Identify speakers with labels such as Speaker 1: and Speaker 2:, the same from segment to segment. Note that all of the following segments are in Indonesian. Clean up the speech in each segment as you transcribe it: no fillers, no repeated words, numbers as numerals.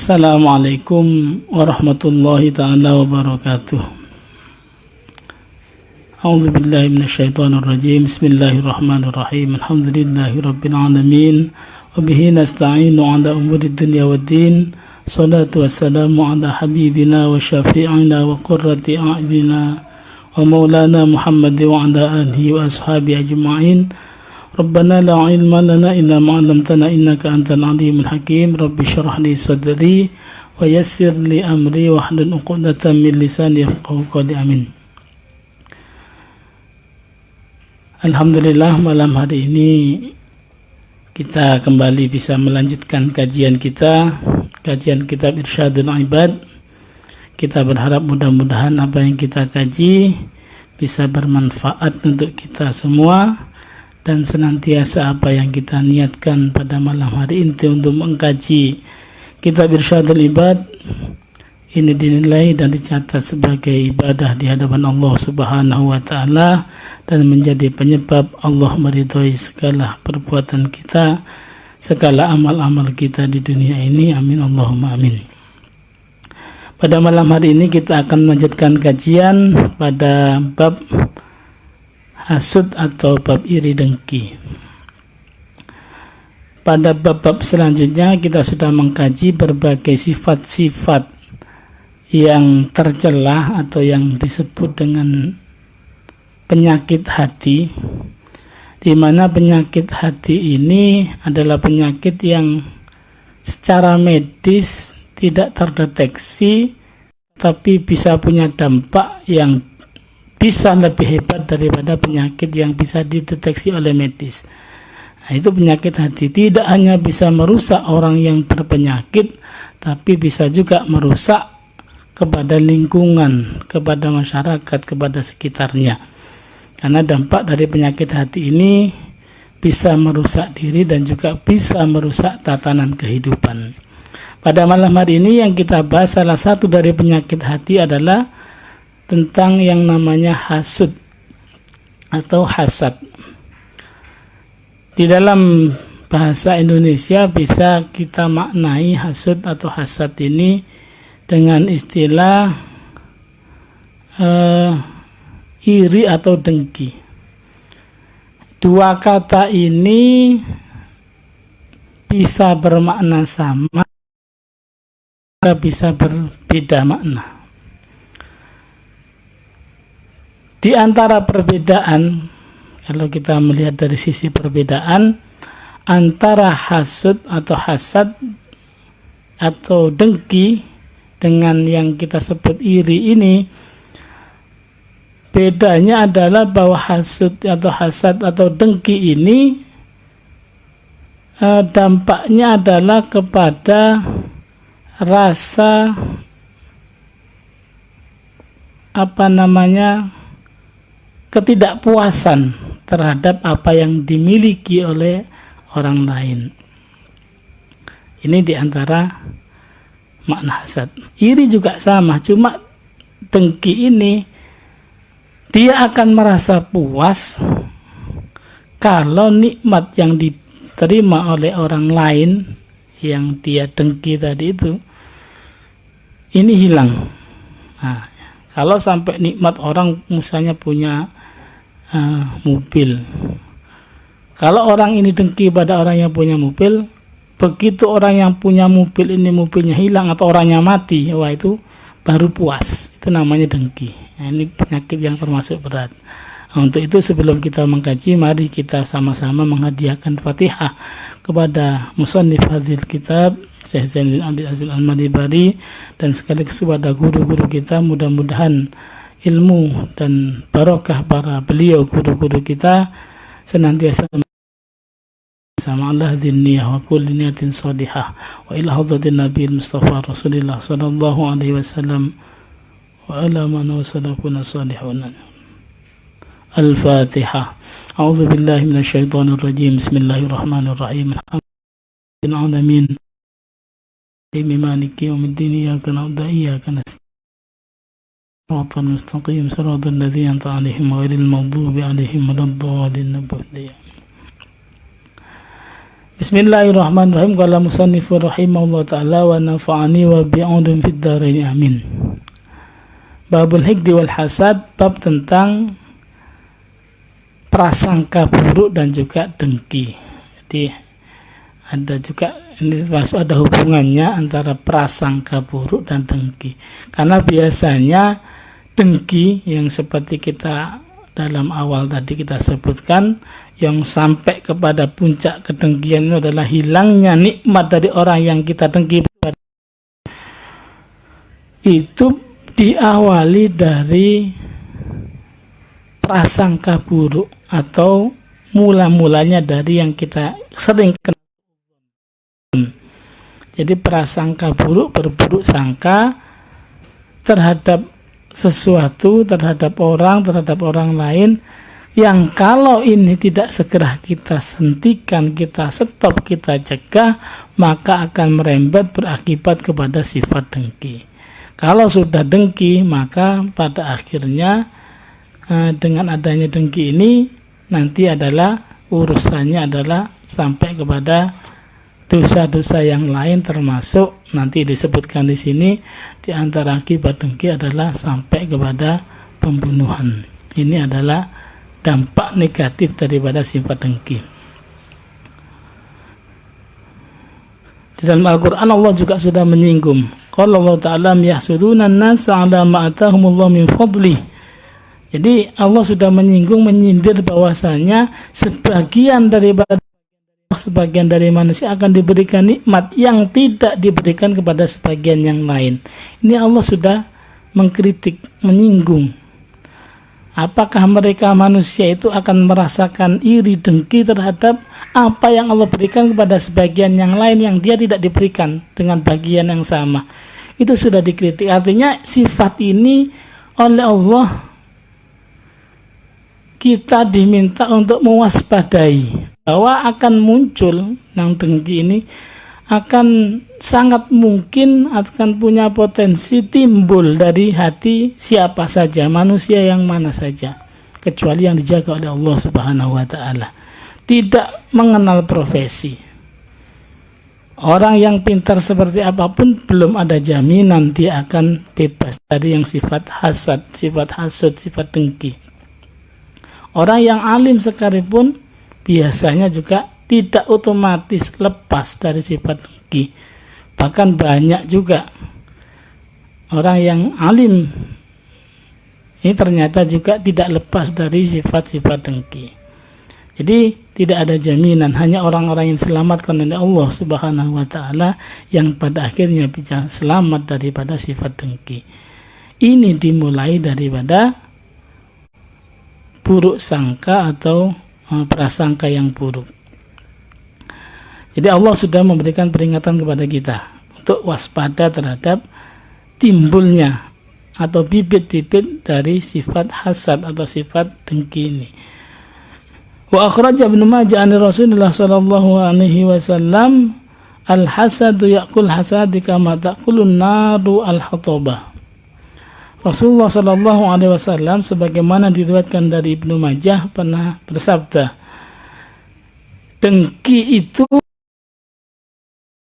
Speaker 1: Assalamualaikum warahmatullahi ta'ala wabarakatuh. A'udzu billahi minasyaitonir rajim. Bismillahirrahmanirrahim. Alhamdulillahi rabbil alamin. Wa bihi nasta'inu 'ala umuri dunya waddin. Shalatu wassalamu 'ala habibina wa syafi'ina wa qurrati a'yunina wa maulana Muhammad wa 'ala alihi wa ashabihi ajma'in. Rabbana la ilma lana illa ma 'allamtana innaka antal alimul hakim. Rabbi shrah li sadri wa yassir li amri wahlul 'uqdatam min lisani yafqahu qawli. Amin. Alhamdulillah, malam hari ini kita kembali bisa melanjutkan kajian kita, kajian kitab Irsyadul Ibad. Kita berharap mudah-mudahan apa yang kita kaji bisa bermanfaat untuk kita semua, dan senantiasa apa yang kita niatkan pada malam hari ini untuk mengkaji kitab Irsyadul Ibad ini dinilai dan dicatat sebagai ibadah di hadapan Allah Subhanahu wa ta'ala, dan menjadi penyebab Allah meridhai segala perbuatan kita, segala amal-amal kita di dunia ini. Amin Allahumma amin. Pada malam hari ini kita akan melanjutkan kajian pada bab hasud atau bab iri dengki. Pada bab-bab selanjutnya kita sudah mengkaji berbagai sifat-sifat yang tercela atau yang disebut dengan penyakit hati, di mana penyakit hati ini adalah penyakit yang secara medis tidak terdeteksi, tapi bisa punya dampak yang bisa lebih hebat daripada penyakit yang bisa dideteksi oleh medis. Nah, itu penyakit hati tidak hanya bisa merusak orang yang berpenyakit, tapi bisa juga merusak kepada lingkungan, kepada masyarakat, kepada sekitarnya. Karena dampak dari penyakit hati ini bisa merusak diri dan juga bisa merusak tatanan kehidupan. Pada malam hari ini yang kita bahas, salah satu dari penyakit hati adalah tentang yang namanya hasud atau hasad. Di dalam bahasa Indonesia bisa kita maknai hasud atau hasad ini dengan istilah iri atau dengki. Dua kata ini bisa bermakna sama, bisa berbeda makna. Di antara perbedaan, kalau kita melihat dari sisi perbedaan antara hasud atau hasad atau dengki dengan yang kita sebut iri ini, bedanya adalah bahwa hasud atau hasad atau dengki ini dampaknya adalah kepada rasa ketidakpuasan terhadap apa yang dimiliki oleh orang lain. Ini diantara makna hasad. Iri juga sama, cuma dengki ini dia akan merasa puas kalau nikmat yang diterima oleh orang lain yang dia dengki tadi itu ini hilang. Nah, kalau sampai nikmat orang misalnya punya mobil, kalau orang ini dengki pada orang yang punya mobil, begitu orang yang punya mobil ini mobilnya hilang atau orangnya mati, wah itu baru puas. Itu namanya dengki. Nah, ini penyakit yang termasuk berat. Nah, untuk itu sebelum kita mengkaji, mari kita sama-sama menghadiahkan Fatihah kepada musannif hadhil kitab Syekh Zainul Abidin Azil Al-Madibari, dan sekaligus kepada guru-guru kita. Mudah-mudahan ilmu dan barokah para beliau guru-guru kita senantiasa sama Allah diniyah wa kulli niyatin salihah wa ila hadratin nabiyil mustafa rasulillah sallallahu alaihi wasallam wa ala man wasalakuna salihun. Al-Fatihah. A'udzu billahi minasy syaithanir rajim. Bismillahirrahmanirrahim. Alhamdulillahil alamin. Maliki yaumiddin. Iyyaka na'budu wa iyyaka nasta'in. Shiratal mustaqim. Shiratal ladzina an'amta 'alaihim ghairil maghdubi 'alaihim waladdallin. Bismillahirrahmanirrahim. Qala musannifur rahimahullah ta'ala wa nafa'ani wa bi'udum fid dharain amin. Babul hikdi wal hasad, bab tentang prasangka buruk dan juga dengki. Jadi ada juga ini masuk ada hubungannya antara prasangka buruk dan dengki. Karena biasanya dengki yang seperti kita dalam awal tadi kita sebutkan, yang sampai kepada puncak kedengkian itu adalah hilangnya nikmat dari orang yang kita dengki. Itu diawali dari prasangka buruk atau mula-mulanya dari yang kita sering kenal. Jadi prasangka buruk, berburuk sangka terhadap sesuatu, terhadap orang lain, yang kalau ini tidak segera kita hentikan, kita stop, kita cegah, maka akan merembet berakibat kepada sifat dengki. Kalau sudah dengki, maka pada akhirnya dengan adanya dengki ini nanti adalah urusannya adalah sampai kepada dosa-dosa yang lain, termasuk nanti disebutkan di sini di antara akibat dengki adalah sampai kepada pembunuhan. Ini adalah dampak negatif daripada sifat dengki. Di dalam Al-Quran Allah juga sudah menyinggung. Qala Allah Ta'ala yahsuduna an-nasa 'ala ma atahumullah min fadli. Jadi Allah sudah menyinggung, menyindir bahwasanya sebagian dari manusia akan diberikan nikmat yang tidak diberikan kepada sebagian yang lain. Ini Allah sudah mengkritik, menyinggung. Apakah mereka manusia itu akan merasakan iri dengki terhadap apa yang Allah berikan kepada sebagian yang lain yang dia tidak diberikan dengan bagian yang sama? Itu sudah dikritik. Artinya sifat ini oleh Allah kita diminta untuk mewaspadai bahwa akan muncul yang dengki ini, akan sangat mungkin akan punya potensi timbul dari hati siapa saja, manusia yang mana saja, kecuali yang dijaga oleh Allah Subhanahu wa Ta'ala. Tidak mengenal profesi. Orang yang pintar seperti apapun belum ada jaminan dia akan bebas dari yang sifat hasad, sifat hasud, sifat dengki. Orang yang alim sekalipun biasanya juga tidak otomatis lepas dari sifat dengki. Bahkan banyak juga orang yang alim ini ternyata juga tidak lepas dari sifat-sifat dengki. Jadi tidak ada jaminan, hanya orang-orang yang diselamatkan oleh Allah Subhanahu wa Ta'ala yang pada akhirnya bisa selamat daripada sifat dengki. Ini dimulai daripada buruk sangka atau prasangka yang buruk. Jadi Allah sudah memberikan peringatan kepada kita untuk waspada terhadap timbulnya atau bibit-bibit dari sifat hasad atau sifat dengki ini. Wa akhraja Ibnu Majah an Rasulullah sallallahu alaihi wasallam al-hasadu yaqul hasadi kama taqulun naru al-hatabah. Rasulullah sallallahu alaihi wasallam sebagaimana diriwayatkan dari Ibnu Majah pernah bersabda, dengki itu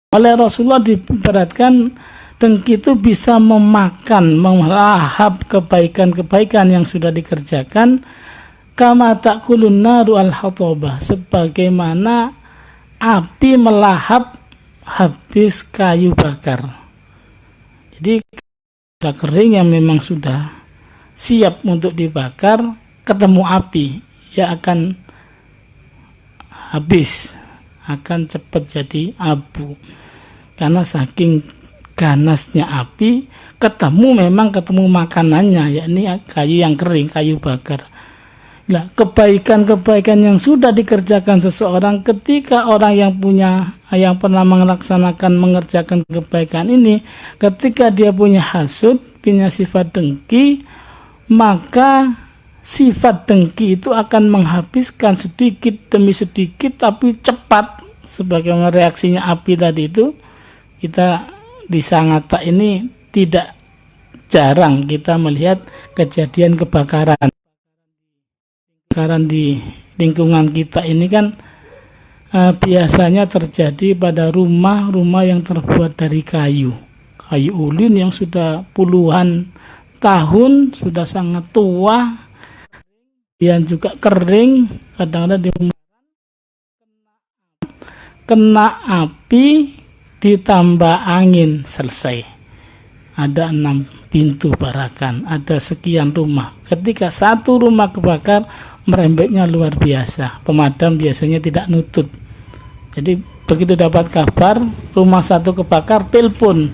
Speaker 1: oleh Rasulullah diibaratkan dengki itu bisa memakan, melahap kebaikan-kebaikan yang sudah dikerjakan, kama ta'kulun naru al-hatabah, sebagaimana api melahap habis kayu bakar. Jadi sudah kering yang memang sudah siap untuk dibakar, ketemu api, ya akan habis, akan cepat jadi abu. Karena saking ganasnya api, ketemu makanannya, yakni kayu yang kering, kayu bakar. Nah, kebaikan-kebaikan yang sudah dikerjakan seseorang, ketika orang yang pernah mengerjakan kebaikan ini, ketika dia punya hasud, punya sifat dengki, maka sifat dengki itu akan menghabiskan sedikit demi sedikit, tapi cepat, sebagaimana reaksinya api tadi itu. Kita di Sangatta ini tidak jarang kita melihat kejadian kebakaran di lingkungan kita ini kan biasanya terjadi pada rumah-rumah yang terbuat dari kayu ulin yang sudah puluhan tahun, sudah sangat tua, dan juga kering, kadang-kadang kena api ditambah angin, selesai. Ada 6 pintu barakan, ada sekian rumah. Ketika satu rumah kebakar, merembetnya luar biasa. Pemadam biasanya tidak nutut. Jadi begitu dapat kabar rumah satu kebakar, telepon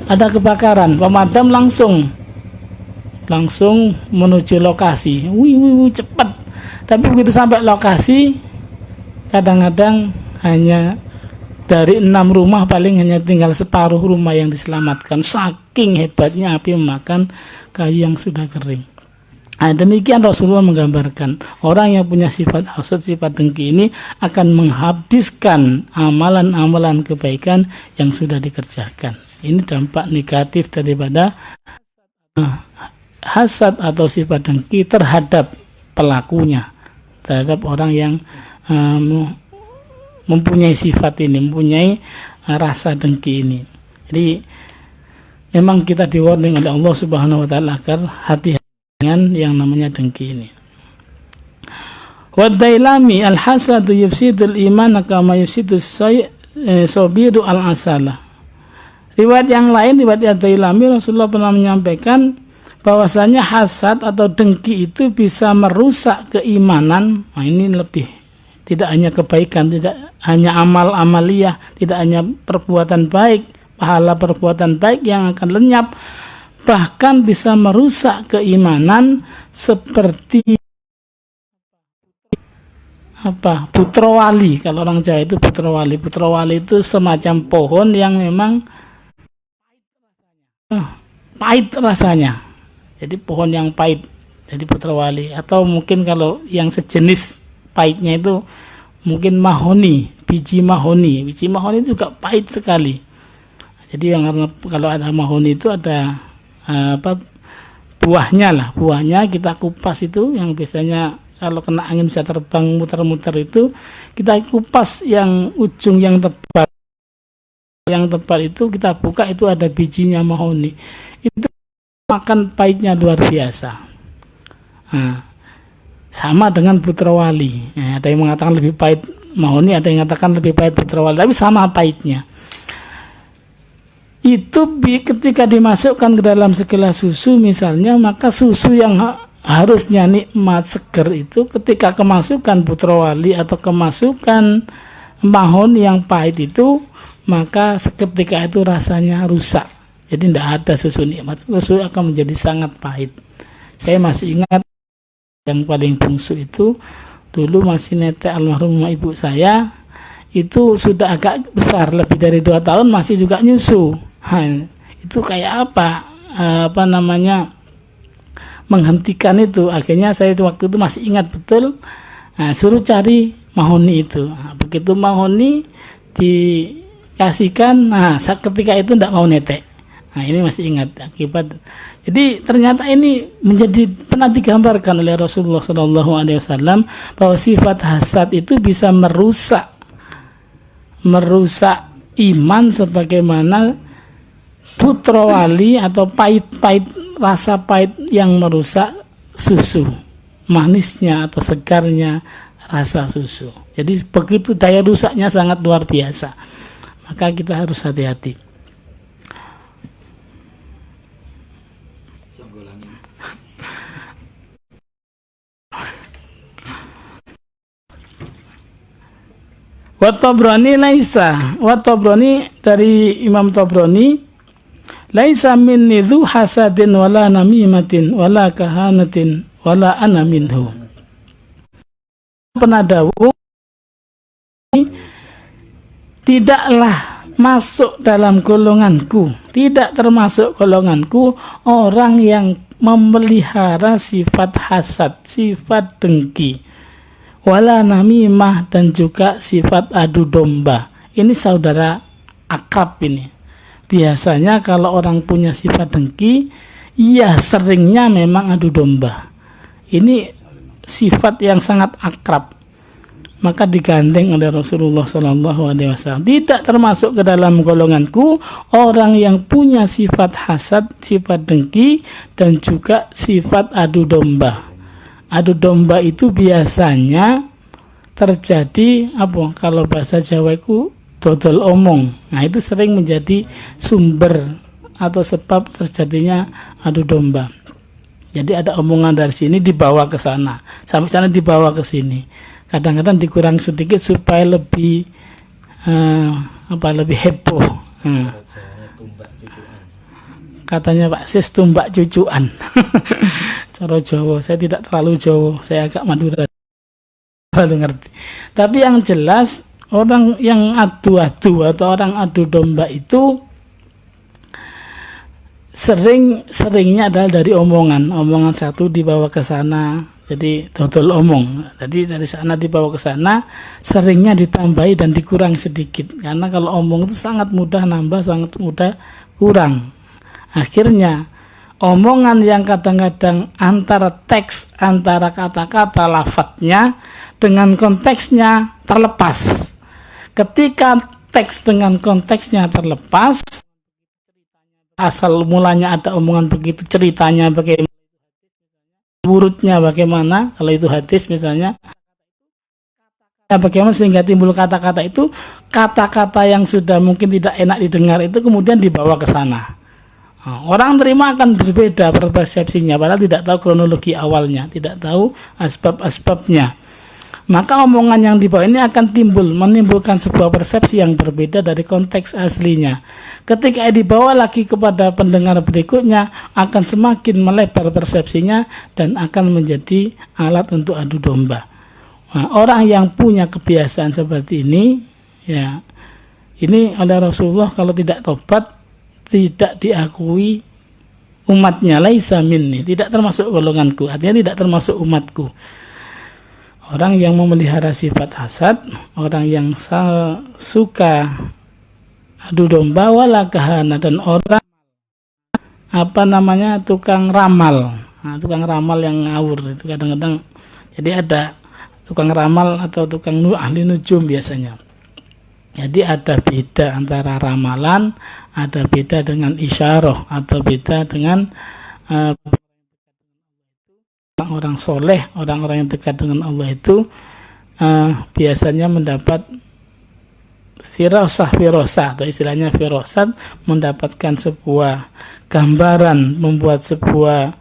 Speaker 1: ada kebakaran, pemadam langsung menuju lokasi. Cepat. Tapi begitu sampai lokasi, kadang-kadang hanya dari 6 rumah paling hanya tinggal separuh rumah yang diselamatkan. Saking hebatnya api memakan kayu yang sudah kering. Nah, demikian Rasulullah menggambarkan orang yang punya sifat hasad, sifat dengki ini akan menghabiskan amalan-amalan kebaikan yang sudah dikerjakan. Ini dampak negatif daripada hasad atau sifat dengki terhadap pelakunya, terhadap orang yang mempunyai sifat ini, mempunyai rasa dengki ini. Jadi memang kita di-warning oleh Allah Subhanahu wa taala agar hati-hati dengan yang namanya dengki ini. Wa Dailami al-hasadu yufsidul iman kama yufsidus sabiru al-asala. Riwayat yang lain, riwayat Dailami, Rasulullah pernah menyampaikan bahwasanya hasad atau dengki itu bisa merusak keimanan. Nah, ini lebih, tidak hanya kebaikan, tidak hanya amal-amaliyah, tidak hanya perbuatan baik, pahala perbuatan baik yang akan lenyap, bahkan bisa merusak keimanan seperti putrawali. Kalau orang Jawa itu putrawali itu semacam pohon yang memang pahit rasanya, jadi pohon yang pahit, jadi putrawali. Atau mungkin kalau yang sejenis pahitnya itu mungkin mahoni, biji mahoni juga pahit sekali. Jadi yang kalau ada mahoni itu ada buahnya kita kupas, itu yang biasanya kalau kena angin bisa terbang muter-muter, itu kita kupas yang ujung yang tebal itu kita buka, itu ada bijinya mahoni, itu makan pahitnya luar biasa. Nah, sama dengan putrawali, ada yang mengatakan lebih pahit mahoni, ada yang mengatakan lebih pahit putrawali, tapi sama pahitnya. Itu ketika dimasukkan ke dalam segelas susu misalnya, maka susu yang harusnya nikmat seger itu ketika kemasukan putrawali atau kemasukan mahoni yang pahit itu, maka seketika itu rasanya rusak. Jadi tidak ada susu nikmat, susu akan menjadi sangat pahit. Saya masih ingat yang paling bungsu itu dulu masih netek almarhumah ibu saya, itu sudah agak besar, lebih dari 2 tahun masih juga nyusu. Itu kayak apa namanya, menghentikan itu. Akhirnya saya waktu itu masih ingat betul, suruh cari mahoni itu. Begitu mahoni dikasihkan, ketika itu tidak mau netek. Ini masih ingat akibat. Jadi ternyata ini pernah digambarkan oleh Rasulullah SAW bahwa sifat hasad itu bisa merusak iman, sebagaimana putrawali atau rasa pahit yang merusak susu, manisnya atau segarnya rasa susu. Jadi begitu daya rusaknya sangat luar biasa. Maka kita harus hati-hati. Wat-Tabrani dari Imam Tabrani, laisa minni dzu hasadin wala namimatin wala kahanatin wala ana minhu. Penadawu tidaklah masuk dalam golonganku, tidak termasuk golonganku orang yang memelihara sifat hasad, sifat dengki, wala namimah, dan juga sifat adu domba. Ini saudara akrab ini. Biasanya kalau orang punya sifat dengki, ya seringnya memang adu domba. Ini sifat yang sangat akrab. maka digandeng oleh Rasulullah SAW. Tidak termasuk ke dalam golonganku orang yang punya sifat hasad, sifat dengki, dan juga sifat adu domba. Adu domba itu biasanya terjadi apa? Kalau bahasa Jawa itu dodol omong. Nah, itu sering menjadi sumber atau sebab terjadinya adu domba. Jadi ada omongan dari sini dibawa ke sana, sampai sana dibawa ke sini. Kadang-kadang dikurang sedikit supaya lebih lebih heboh. Katanya Pak Sis, tumbak cucuan. Cara Jawa, saya tidak terlalu Jawa, saya agak Madura, terlalu ngerti. Tapi yang jelas orang yang adu-adu atau orang adu domba itu seringnya adalah dari omongan satu dibawa ke sana, jadi dodol omong. Jadi dari sana dibawa ke sana, seringnya ditambahi dan dikurang sedikit, karena kalau omong itu sangat mudah nambah, sangat mudah kurang. Akhirnya omongan yang kadang-kadang antara teks, antara kata-kata lafadznya dengan konteksnya terlepas. Ketika teks dengan konteksnya terlepas, asal mulanya ada omongan begitu, ceritanya bagaimana, urutnya bagaimana, kalau itu hadis misalnya, bagaimana sehingga timbul kata-kata itu, kata-kata yang sudah mungkin tidak enak didengar itu kemudian dibawa ke sana. Orang terima akan berbeda persepsinya, padahal tidak tahu kronologi awalnya, tidak tahu asbab-asbabnya. Maka omongan yang dibawa ini akan menimbulkan sebuah persepsi yang berbeda dari konteks aslinya. Ketika dibawa lagi kepada pendengar berikutnya, akan semakin melebar persepsinya dan akan menjadi alat untuk adu domba. Nah, orang yang punya kebiasaan seperti ini, ya, ini oleh Rasulullah kalau tidak tobat, tidak diakui umatnya, laisa minni, tidak termasuk golonganku, artinya tidak termasuk umatku. Orang yang memelihara sifat hasad, orang yang suka adu domba, wala kahana, dan orang tukang ramal. Nah, tukang ramal yang ngawur itu kadang-kadang, jadi ada tukang ramal atau tukang ahli nujum biasanya. Jadi ada beda antara ramalan, ada beda dengan isyarah, atau beda dengan orang soleh, orang-orang yang dekat dengan Allah itu biasanya mendapat firasah atau istilahnya firasat, mendapatkan sebuah gambaran, membuat sebuah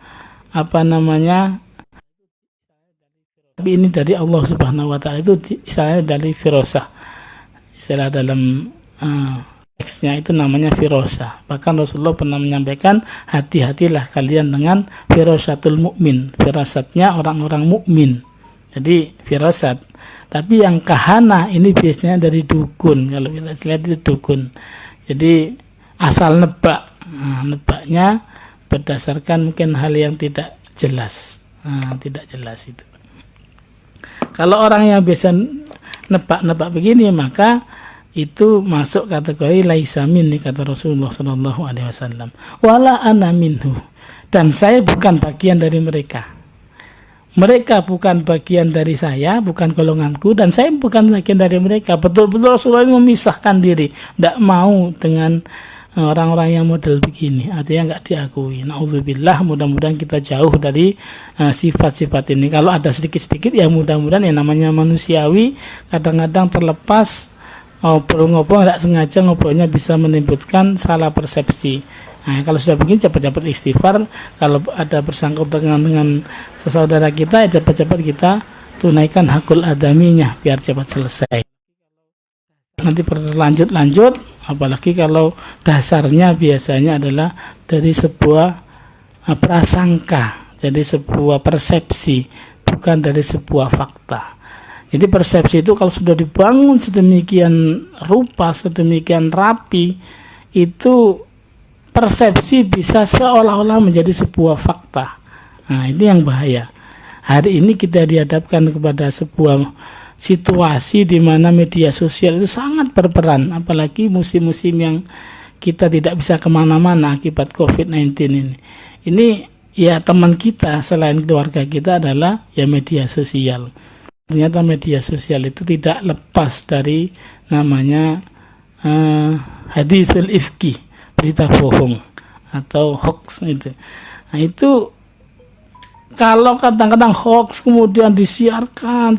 Speaker 1: tapi ini dari Allah Subhanahu wa Ta'ala, itu istilahnya dari firasah, istilah dalam teksnya itu namanya firasah. Bahkan Rasulullah pernah menyampaikan, hati-hatilah kalian dengan firasatul mukmin, firasatnya orang-orang mukmin. Jadi firasat. Tapi yang kahana ini biasanya dari dukun, kalau kita lihat itu dukun. Jadi asal nebak. Nebaknya berdasarkan mungkin hal yang tidak jelas. Tidak jelas itu. Kalau orang yang biasa nebak-nebak begini, maka itu masuk kategori laisa minni, kata Rasulullah SAW. Wala ana minhu, dan saya bukan bagian dari mereka. Mereka bukan bagian dari saya, bukan golonganku, dan saya bukan bagian dari mereka. Betul-betul Rasulullah memisahkan diri, tidak mau dengan orang-orang yang model begini, artinya nggak diakui. Na'udzubillah, mudah-mudahan kita jauh dari sifat-sifat ini. Kalau ada sedikit-sedikit ya mudah-mudahan, yang namanya manusiawi, kadang-kadang terlepas ngobrol-ngobrol, tidak sengaja ngobrolnya bisa menimbulkan salah persepsi. Nah, kalau sudah begini cepat-cepat istighfar. Kalau ada bersangkutan dengan sesaudara kita, ya cepat-cepat kita tunaikan hakul adaminya biar cepat selesai. Nanti berlanjut-lanjut, apalagi kalau dasarnya biasanya adalah dari sebuah prasangka, jadi sebuah persepsi, bukan dari sebuah fakta. Jadi persepsi itu kalau sudah dibangun sedemikian rupa, sedemikian rapi, itu persepsi bisa seolah-olah menjadi sebuah fakta. Nah, ini yang bahaya. Hari ini kita dihadapkan kepada sebuah situasi di mana media sosial itu sangat berperan, apalagi musim-musim yang kita tidak bisa kemana-mana akibat COVID-19 ini. Ini ya teman kita selain keluarga kita adalah ya media sosial. ternyata media sosial itu tidak lepas dari namanya haditsul ifki, berita bohong atau hoax itu. Nah itu kalau kadang-kadang hoax kemudian disiarkan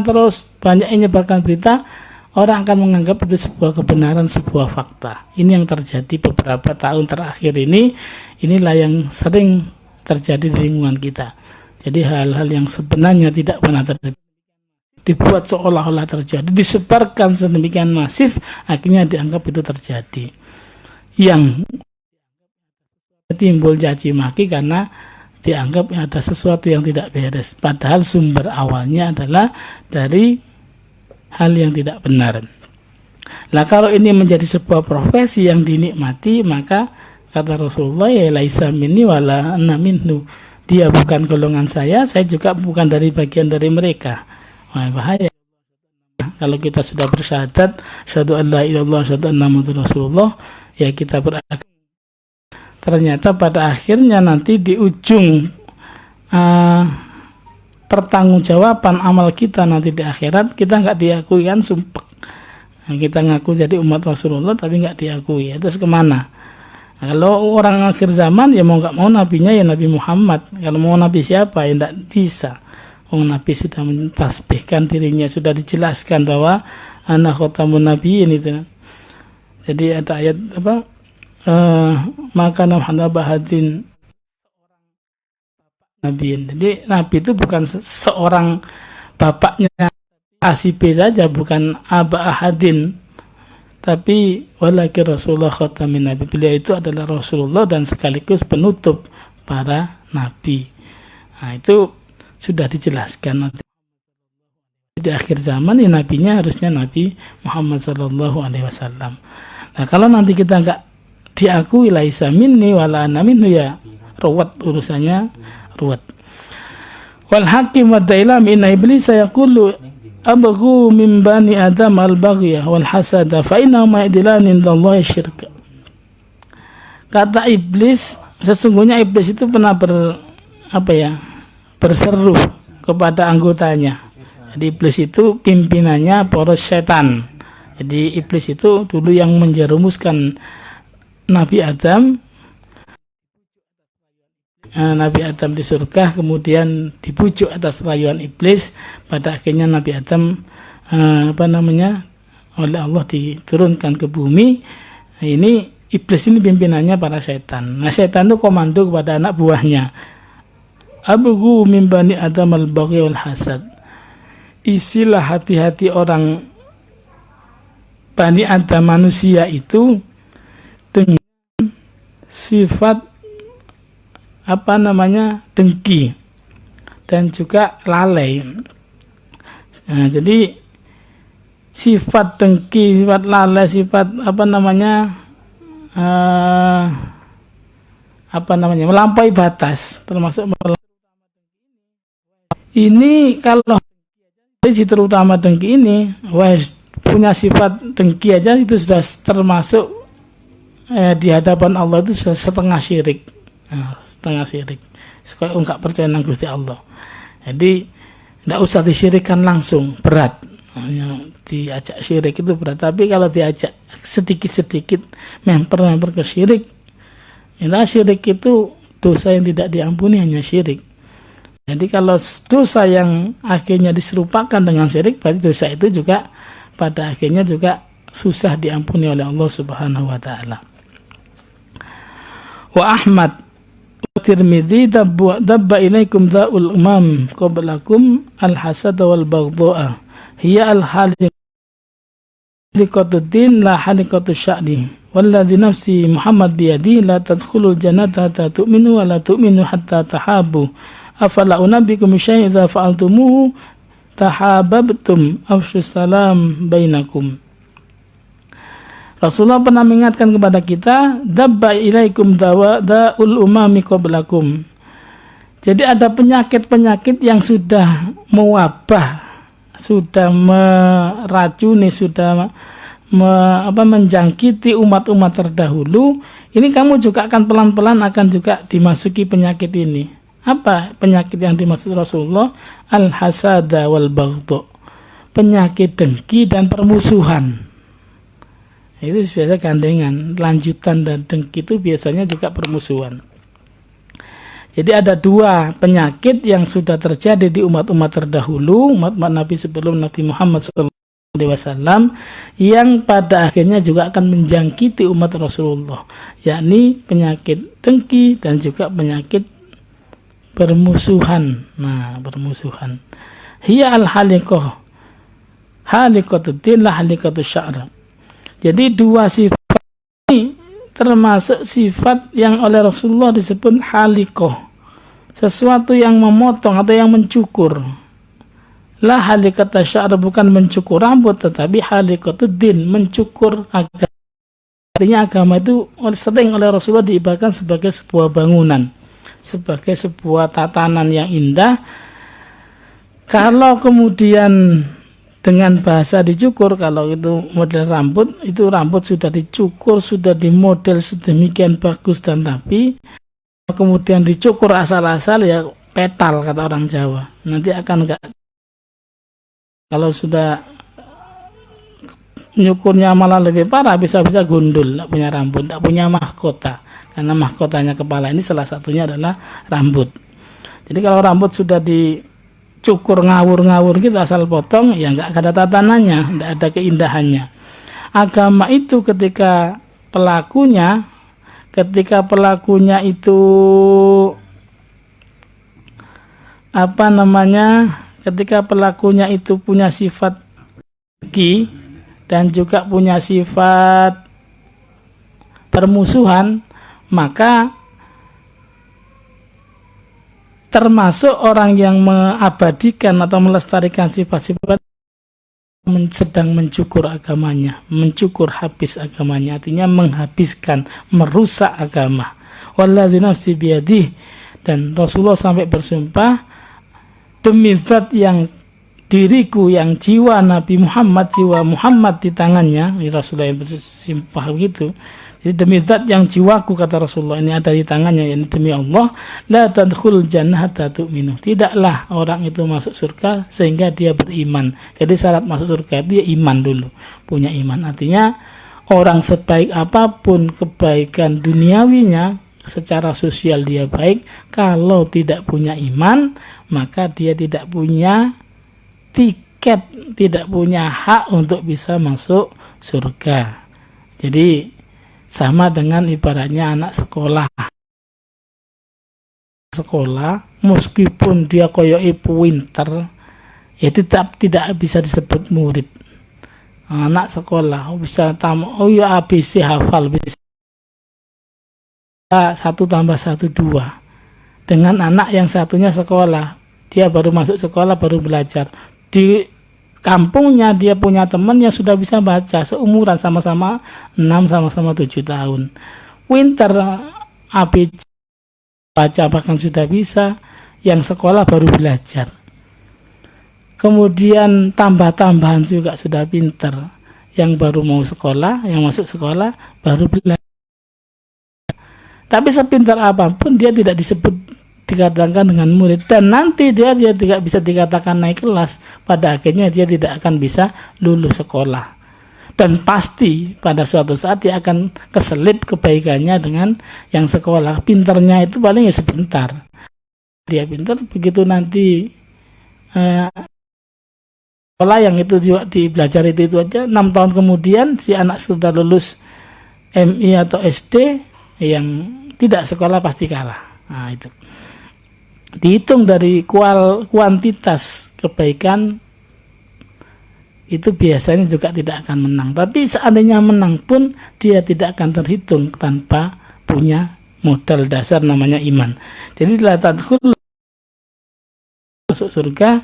Speaker 1: terus, banyak yang menyebarkan berita, orang akan menganggap itu sebuah kebenaran, sebuah fakta. Ini yang terjadi beberapa tahun terakhir ini. Inilah yang sering terjadi di lingkungan kita. Jadi hal-hal yang sebenarnya tidak pernah terjadi dibuat seolah-olah terjadi, disebarkan sedemikian masif, akhirnya dianggap itu terjadi. Yang timbul caci maki karena dianggap ada sesuatu yang tidak beres, padahal sumber awalnya adalah dari hal yang tidak benar. Nah, kalau ini menjadi sebuah profesi yang dinikmati, maka kata Rasulullah, ya laisa minni wala ana minhu. Dia bukan golongan saya juga bukan dari bagian dari mereka. Wah, bahaya. Kalau kita sudah bersyahadat, syahadu an la ilaha illallah, syahadu anna muhammadar Rasulullah, ya kita berakhir. Ternyata pada akhirnya nanti di ujung pertanggungjawaban amal kita nanti di akhirat, kita nggak diakui kan, sumpah. Nah, kita ngaku jadi umat Rasulullah tapi nggak diakui. Terus kemana? Kalau orang akhir zaman ya mau nggak mau nabinya ya Nabi Muhammad. Kalau mau nabi siapa ya tidak bisa. Nabi sudah mentasbihkan dirinya, sudah dijelaskan bahwa ana khotamun nabiyyin itu. Jadi ada ayat apa? Maka Muhammad bahadin nabiyin. Jadi nabi itu bukan seorang bapaknya ACP saja, bukan aba ahadin, tapi walakin Rasulullah khatamin nabi. Beliau itu adalah Rasulullah dan sekaligus penutup para nabi. Nah, itu sudah dijelaskan. Di akhir zaman ya nabinya harusnya Nabi Muhammad SAW. Nah, kalau nanti kita nggak diakui laisa minni wala ana minhu, ya ruwet urusannya, ruwet. Wal hakim wa dailam inna iblis yaqulu abghu min bani adam al baghya wal hasada fa inna ma idlan indallahi syirk. Kata iblis, sesungguhnya iblis itu pernah berseru kepada anggotanya. Jadi iblis itu pimpinannya poros setan. Jadi iblis itu dulu yang menjerumuskan Nabi Adam di surga, kemudian dibujuk atas rayuan iblis, pada akhirnya Nabi Adam oleh Allah diturunkan ke bumi. Ini iblis ini pimpinannya para setan. Nah, setan itu komando kepada anak buahnya. Abghu min bani adam al-baghi wal hasad. Isilah hati-hati orang Bani Adam manusia itu dengan sifat dengki dan juga lalai. Nah, jadi sifat dengki, sifat lalai, sifat melampaui batas, termasuk ini. Kalau terutama dengki ini, punya sifat dengki aja itu sudah termasuk di hadapan Allah itu sudah setengah syirik. Setengah syirik. Supaya enggak percaya dengan Gusti Allah. Jadi enggak usah disyirikkan langsung, berat. Diajak syirik itu berat, tapi kalau diajak sedikit-sedikit memper ke syirik, syirik itu dosa yang tidak diampuni, hanya syirik. Jadi kalau dosa yang akhirnya diserupakan dengan syirik, berarti dosa itu juga pada akhirnya juga susah diampuni oleh Allah Subhanahu wa taala. Wa Ahmad wa Tirmidzi dabba ilaikum dza'ul umam qablakum al-hasad wal baghdha hiya al-haliqatuddin la haliqatu sya'ni walladzi nafsi Muhammad biyadi la tadkhulul jannata hatta tu'minu wa la tu'minu hatta tahabu afala unabbikum syai'an idza fa'altumuhu tahabbtum afshus salam bainakum. Rasulullah pernah mengingatkan kepada kita, dabba ilaikum da'ul umami qablakum. Jadi ada penyakit-penyakit yang sudah mewabah, sudah meracuni, sudah menjangkiti umat-umat terdahulu. Ini kamu juga akan pelan-pelan akan juga dimasuki penyakit ini. Apa penyakit yang dimaksud Rasulullah? Al-hasada wal baghdha. Penyakit dengki dan permusuhan. Itu biasa gandengan. Lanjutan dan dengki itu biasanya juga permusuhan. Jadi ada dua penyakit yang sudah terjadi di umat-umat terdahulu, umat-umat Nabi sebelum Nabi Muhammad SAW, yang pada akhirnya juga akan menjangkiti umat Rasulullah, yakni penyakit dengki dan juga penyakit permusuhan. Nah, permusuhan. Hiya al-haliqah. Haliqatuddin la haliqatus sya'ra. Jadi dua sifat ini termasuk sifat yang oleh Rasulullah disebut haliqah, sesuatu yang memotong atau yang mencukur. La haliqatus sya'ra, bukan mencukur rambut, tetapi haliqatuddin, mencukur agama. Artinya agama itu sering oleh Rasulullah diibaratkan sebagai sebuah bangunan, sebagai sebuah tatanan yang indah. Kalau kemudian dengan bahasa dicukur, kalau itu model rambut, itu rambut sudah dicukur, sudah dimodel sedemikian bagus dan rapi, kemudian dicukur asal-asal, ya petal kata orang Jawa. Nanti akan enggak, kalau sudah nyukurnya malah lebih parah, bisa-bisa gundul, enggak punya rambut, enggak punya mahkota. Karena mahkotanya kepala ini salah satunya adalah rambut. Jadi kalau rambut sudah dicukur ngawur-ngawur gitu asal potong, ya nggak ada tatanannya, nggak ada keindahannya. Agama itu ketika pelakunya itu ketika pelakunya itu punya sifat dengki dan juga punya sifat permusuhan, maka termasuk orang yang mengabadikan atau melestarikan sifat-sifat sedang mencukur agamanya, mencukur habis agamanya, artinya menghabiskan, merusak agama. Walladzi nafsi biyadihi, dan Rasulullah sampai bersumpah, demi zat yang diriku, yang jiwa Nabi Muhammad, jiwa Muhammad di tangannya, Rasulullah yang bersumpah begitu. Jadi demi zat yang jiwaku, kata Rasulullah, ini ada di tangannya, ini demi Allah, la tadkhul jannah hatta tu'minu. Tidaklah orang itu masuk surga sehingga dia beriman. Jadi syarat masuk surga dia iman dulu, punya iman. Artinya orang sebaik apapun kebaikan duniawinya, secara sosial dia baik, kalau tidak punya iman, maka dia tidak punya tiket, tidak punya hak untuk bisa masuk surga. Jadi sama dengan ibaratnya anak sekolah, meskipun dia koyoi pinter, ya tetap tidak bisa disebut murid. Anak sekolah bisa ya ABC hafal, bisa 1 tambah 1 2. Dengan anak yang satunya sekolah, dia baru masuk sekolah, baru belajar. Di kampungnya dia punya teman yang sudah bisa baca, seumuran, sama-sama 6, sama-sama 7 tahun. Winter ABC baca bahkan sudah bisa, yang sekolah baru belajar. Kemudian tambah-tambahan juga sudah pinter, yang baru mau sekolah, yang masuk sekolah baru belajar. Tapi sepintar apapun dia tidak dikatakan dengan murid, dan nanti dia tidak bisa dikatakan naik kelas. Pada akhirnya dia tidak akan bisa lulus sekolah, dan pasti pada suatu saat dia akan keselip kebaikannya dengan yang sekolah. Pinternya itu paling ya sebentar, dia pinter, begitu nanti sekolah yang itu juga dibelajar itu aja 6 tahun kemudian si anak sudah lulus MI atau SD, yang tidak sekolah pasti kalah. Nah, itu dihitung dari kuantitas kebaikan, itu biasanya juga tidak akan menang. Tapi seandainya menang pun dia tidak akan terhitung tanpa punya modal dasar namanya iman. Jadi la tadkhul, masuk surga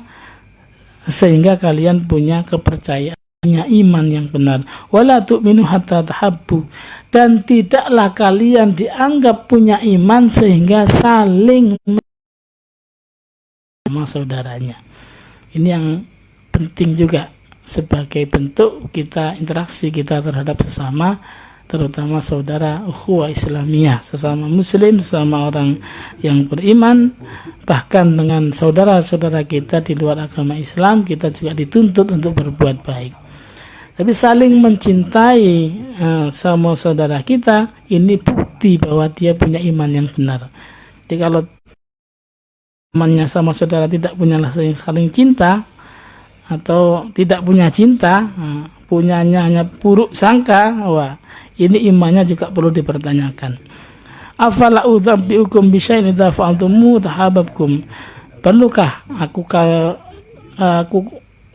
Speaker 1: sehingga kalian punya kepercayaan, punya iman yang benar. Wala tu'minu hatta tahabbu, dan tidaklah kalian dianggap punya iman sehingga saling sama saudaranya. Ini yang penting juga sebagai bentuk kita interaksi kita terhadap sesama, terutama saudara ukhuwah Islamiyah, sesama muslim, sesama orang yang beriman. Bahkan dengan saudara-saudara kita di luar agama Islam, kita juga dituntut untuk berbuat baik. Tapi saling mencintai sama saudara kita, ini bukti bahwa dia punya iman yang benar. Jadi kalau temannya sama saudara tidak punya saling cinta, atau tidak punya cinta, punyanya hanya buruk sangka, wah, ini imannya juga perlu dipertanyakan. Afala udzabbiukum bisyai'in idza fa'altumu tahabbabkum. Perlukah aku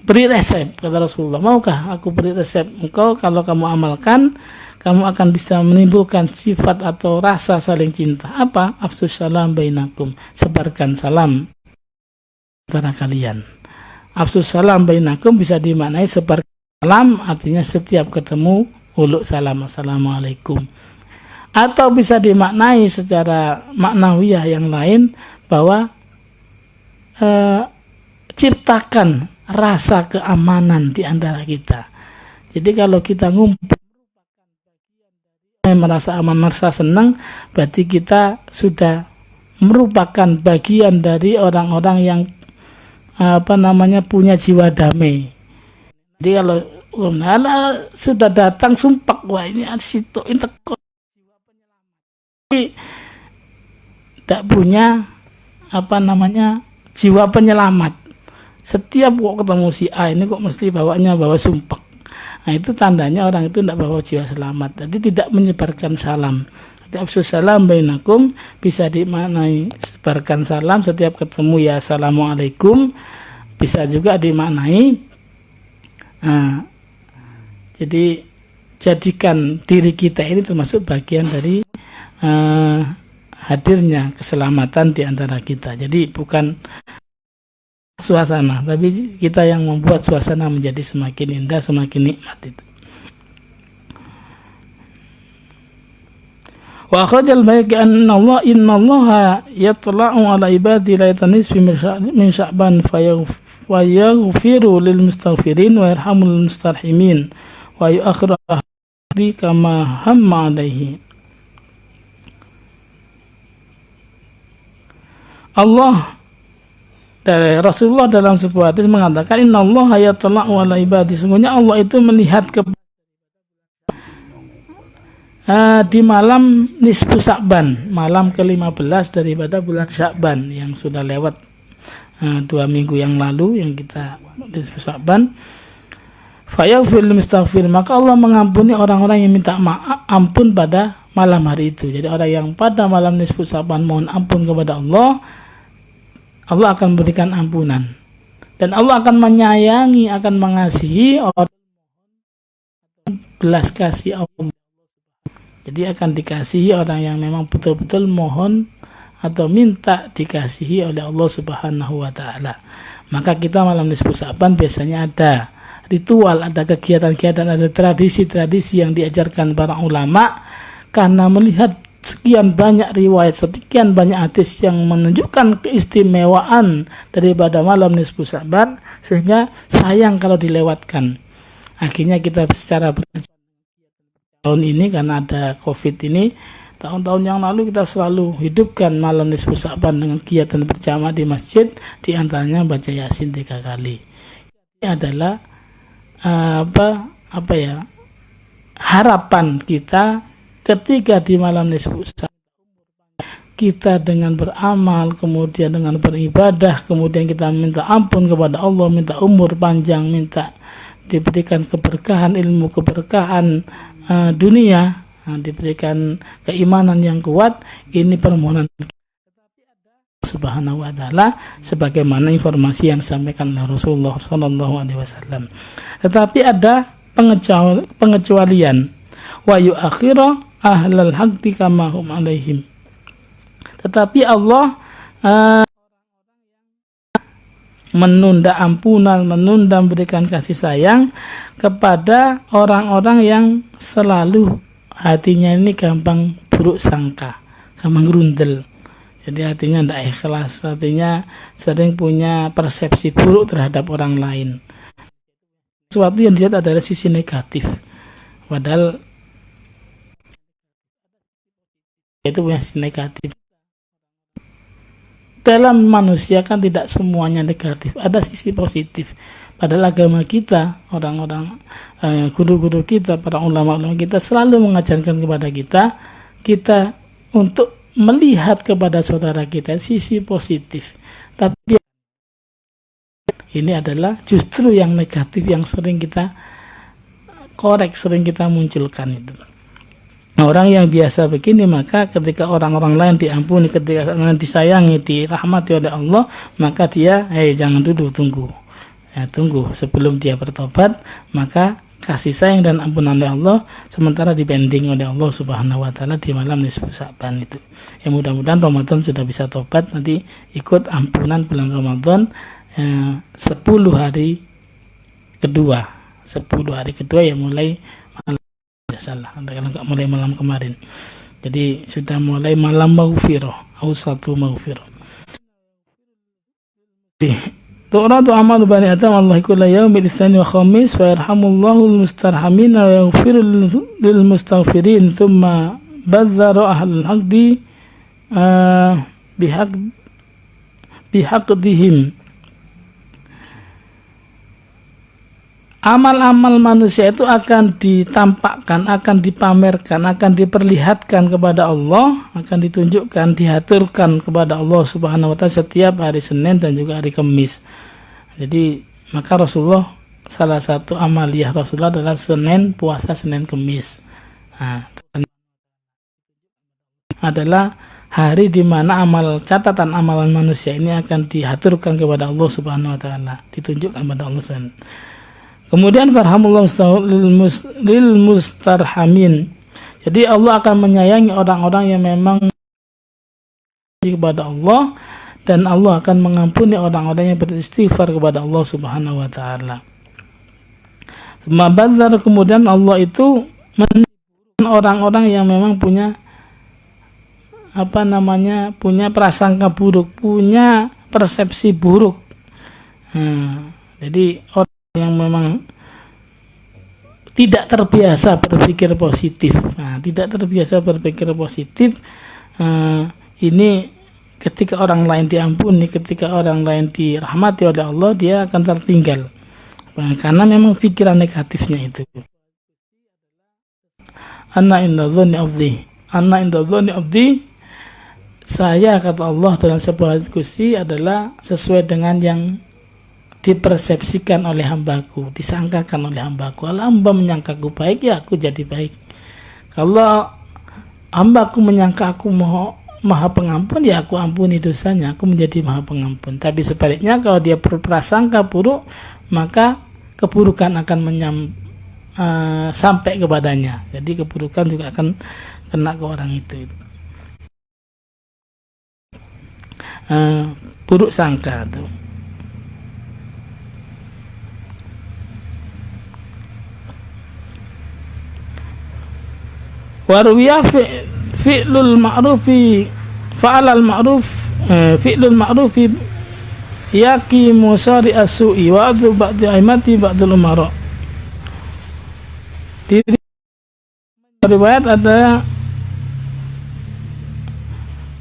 Speaker 1: beri resep, kata Rasulullah. Maukah aku beri resep engkau, kalau kamu amalkan, kamu akan bisa menimbulkan sifat atau rasa saling cinta. Apa? Afsus salam bainakum. Sebarkan salam antara kalian. Afsus salam bainakum bisa dimaknai sebarkan salam, artinya setiap ketemu uluk salam, assalamualaikum. Atau bisa dimaknai secara maknawiyah yang lain, bahwa ciptakan rasa keamanan di antara kita. Jadi kalau kita ngumpul merasa aman, merasa senang, berarti kita sudah merupakan bagian dari orang-orang yang punya jiwa damai. Jadi kalau sudah datang sumpah, wah ini situ tidak punya jiwa penyelamat. Setiap kok ketemu si A ini kok mesti bawa sumpah. Nah, itu tandanya orang itu tidak bawa jiwa selamat. Jadi tidak menyebarkan salam. Jadi afsus salam bainakum bisa dimaknai sebarkan salam setiap ketemu, ya assalamualaikum. Bisa juga dimaknai jadi jadikan diri kita ini termasuk bagian dari hadirnya keselamatan di antara kita. Jadi bukan suasana, tapi kita yang membuat suasana menjadi semakin indah, semakin nikmat itu. Wa akhrajal baiki inna Allah yatla'u ala ibadi laylatal nisfi min sya'ban fayaghfiru lil mustaghfirin wa yarhamul mustarhimin wa yu'akhiru kama hamma alaihi. Allah dari Rasulullah dalam sebuah hadis mengatakan, innallaha yatla'u ala ibadi, sesungguhnya Allah itu melihat di malam nisfu Sya'ban, malam ke-15 daripada bulan Sya'ban yang sudah lewat 2 minggu yang lalu, yang kita nisfu Sya'ban. Fayaghfir lil mustaghfir, maka Allah mengampuni orang-orang yang minta ampun pada malam hari itu. Jadi orang yang pada malam nisfu Sya'ban mohon ampun kepada Allah, Allah akan memberikan ampunan, dan Allah akan menyayangi, akan mengasihi orang belas kasih Allah. Jadi akan dikasihi orang yang memang betul-betul mohon atau minta dikasihi oleh Allah Subhanahu wa Ta'ala. Maka kita malam nisfu Sya'ban biasanya ada ritual, ada kegiatan-kegiatan, ada tradisi-tradisi yang diajarkan para ulama, karena melihat sekian banyak riwayat, sekian banyak hadis yang menunjukkan keistimewaan daripada malam nisfu Sya'ban, sehingga sayang kalau dilewatkan. Akhirnya kita secara tahun ini karena ada COVID ini, tahun-tahun yang lalu kita selalu hidupkan malam nisfu Sya'ban dengan kegiatan berjamaah di masjid, di antaranya baca Yasin 3 kali. Ini adalah harapan kita ketika di malam nisfu Sya'ban kita dengan beramal, kemudian dengan beribadah, kemudian kita minta ampun kepada Allah, minta umur panjang, minta diberikan keberkahan ilmu, keberkahan dunia, diberikan keimanan yang kuat. Ini permohonan Subhanahu wa Ta'ala, sebagaimana informasi yang disampaikan oleh Rasulullah SAW. Tetapi ada pengecualian, wa yu'akhiru ahlal haqqi kama hum alaihim. Tetapi Allah menunda ampunan, menunda memberikan kasih sayang kepada orang-orang yang selalu hatinya ini gampang buruk sangka, gampang grundel. Jadi hatinya tidak ikhlas, hatinya sering punya persepsi buruk terhadap orang lain. Sesuatu yang dilihat adalah sisi negatif. Padahal itu punya sisi negatif. Dalam manusia kan tidak semuanya negatif, ada sisi positif. Padahal agama kita, orang-orang guru-guru kita, para ulama-ulama kita selalu mengajarkan kepada kita untuk melihat kepada saudara kita sisi positif. Tapi ini adalah justru yang negatif yang sering kita korek, sering kita munculkan itu. Orang yang biasa begini, maka ketika orang-orang lain diampuni, ketika orang disayangi, dirahmati oleh Allah, maka dia, jangan dulu, tunggu sebelum dia bertobat, maka kasih sayang dan ampunan oleh Allah sementara dibanding oleh Allah Subhanahu wa taala di malam nisfu Sa'ban itu. Ya mudah-mudahan Ramadan sudah bisa tobat, nanti ikut ampunan bulan Ramadan 10 hari kedua ya mulai salah, kalau nggak mulai malam kemarin. Jadi sudah mulai malam maghfirah, satu maghfirah. Tu'radu amalu bani Adam Allah kulla yaumil itsani wa khamis wa yarhamullahu al-mustarhamin wa yaghfiru lil mustaghfirin thumma badzara ahlul haqqi bihaqdihim. Amal-amal manusia itu akan ditampakkan, akan dipamerkan, akan diperlihatkan kepada Allah, akan ditunjukkan, diaturkan kepada Allah Subhanahu wa taala setiap hari Senin dan juga hari Kamis. Jadi maka Rasulullah, salah satu amaliyah Rasulullah adalah puasa Senin Kamis. Adalah hari di mana catatan amalan manusia ini akan diaturkan kepada Allah Subhanahu wa taala, ditunjukkan kepada Allah Subhanahu. Kemudian farhamullahu lil mustarhamin. Jadi Allah akan menyayangi orang-orang yang memang kepada Allah, dan Allah akan mengampuni orang-orang yang beristighfar kepada Allah Subhanahu wa taala. Kemudian Allah itu menunjukkan orang-orang yang memang punya punya prasangka buruk, punya persepsi buruk. Jadi orang yang memang tidak terbiasa berpikir positif. Ini ketika orang lain diampuni, ketika orang lain dirahmati oleh Allah, dia akan tertinggal. Karena memang pikiran negatifnya itu. Ana inda dhonni abdi. Saya, kata Allah dalam sebuah hadits qudsi, adalah sesuai dengan yang dipersepsikan oleh hambaku, disangkakan oleh hambaku. Kalau hamba menyangkaku baik, ya aku jadi baik. Kalau hambaku menyangka aku maha pengampun, ya aku ampuni dosanya, aku menjadi maha pengampun. Tapi sebaliknya, kalau dia berprasangka buruk, maka keburukan akan sampai kepadanya. Jadi keburukan juga akan kena ke orang itu. Buruk sangka tuh. Warwiya fi'lul ma'rufi fa'alal ma'ruf fi'lul ma'rufi yaqi musari as-su'i wa adu ba'di aimati ba'dul umara. Di riwayat ada